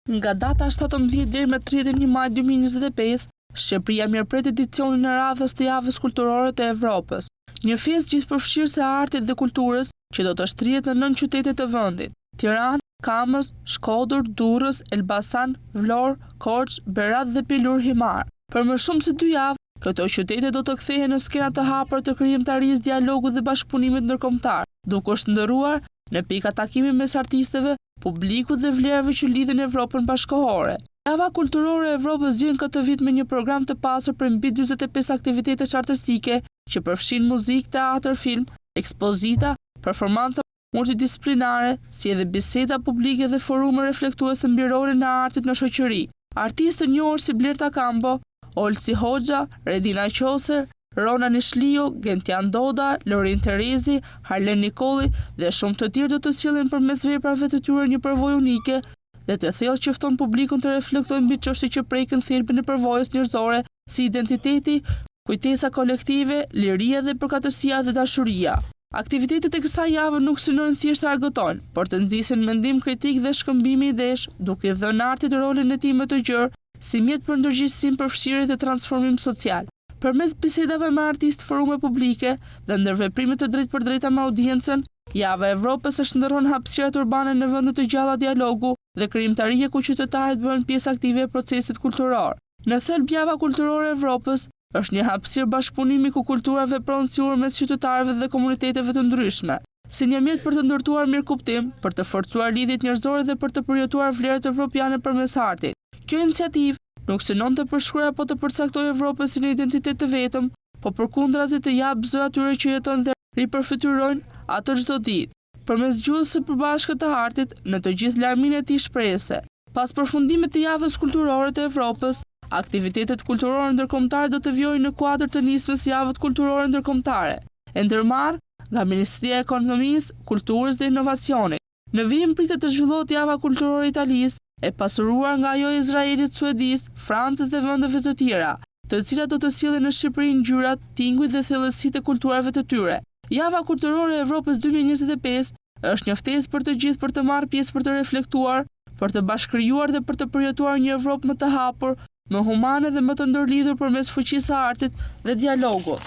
Nga data 17 deri më 31 maj 2025, Shqipëria mirëpret edicionin e radhës të javës kulturore të Evropës, një festë gjithëpërfshirëse e artit dhe kulturës që do të shtrihet në 9 qytete të vendit: Tiranë, Kamës, Shkodër, Durrës, Elbasan, Vlorë, Korçë, Berat dhe Pilur Himar. Për më shumë se 2 javë, këto qytete do të kthehen në skena të hapur të krijimtarisë, dialogut dhe bashkëpunimit ndërkombëtar, duke u shndërruar në pika takimi mes artistëve, publikut dhe vlerave që lidhin Evropën bashkëkohore. Java kulturore e Evropës vjen këtë vit me një program të pasur për mbi 45 aktivitetesh artistike që përfshin muzikë, teatr, film, ekspozita, performanca multidisciplinare, si edhe biseda publike dhe forume reflektuese mbi rolin e artit në shoqëri. Artistë të njohur si Blerta Kambo, Olsi Hoxha, Redina Qoser, Rona Nishlio, Gentian Doda, Lorin Terezi, Harlen Nikolli dhe shumë të tjerë do të sjellin përmes veprave të tyre një përvojë unike dhe të thellë që fton publikun të reflektojë mbi çështje që prekin thelbin e përvojës njerëzore si identiteti, kujtesa kolektive, liria dhe përkatësia dhe dashuria. Aktivitetet e kësaj jave nuk synojnë thjesht të argëtojnë, por të nxisin mendim kritik dhe shkëmbime idesh, duke dhënë artit rolin e tij më të gjerë si mjet për ndërgjegjësim, përfshirje dhe transformim social. Përmes bisedave me artistë, forume publike dhe ndërveprime të drejtpërdrejta me audiencën, Java e Evropës e shndërron hapësirat urbane në vende të gjalla dialogu dhe krijimtarie ku qytetarët bëhen pjesë aktive e procesit kulturor. Në thelb, Java kulturore e Evropës është një hapësirë bashkëpunimi ku kultura vepron si urë mes qytetarëve dhe komuniteteve të ndryshme, si një mjet për të ndërtuar mirëkuptim, për të forcuar lidhjet njerëzore dhe për të përjetuar vlerat evropiane përmes artit. Kjo iniciativë nuk synon të përshkruaj apo të përcaktojë Evropën si një identitet të vetëm, po përkundrazi të japë zë atyre që jetojnë dhe ripërfytyrojnë atë çdo ditë, përmes gjuhës së përbashkët të artit në të gjithë larminë e tij shprehëse. Pas përfundimit të javës kulturore të Evropës, aktivitetet kulturore ndërkombëtare do të vijojnë në kuadër të nismës javët kulturore ndërkombëtare, e ndërmarrë nga Ministria e Ekonomisë, Kulturës dhe Inovacionit. Në vijim pritet të zhvillohet java kulturore e Italisë, e pasuruar nga ajo e Izraelit, Suedisë, Francës dhe vendeve të tjera, të cilat do të sjellin në Shqipëri ngjyrat, tingujt dhe thellësitë e kulturave të tyre. Java kulturore e Evropës 2025 është një ftesë për të gjithë për të marrë pjesë, për të reflektuar, për të bashkëkrijuar dhe për të përjetuar një Evropë më të hapur, më humane dhe më të ndërlidhur përmes fuqisë së artit dhe dialogut.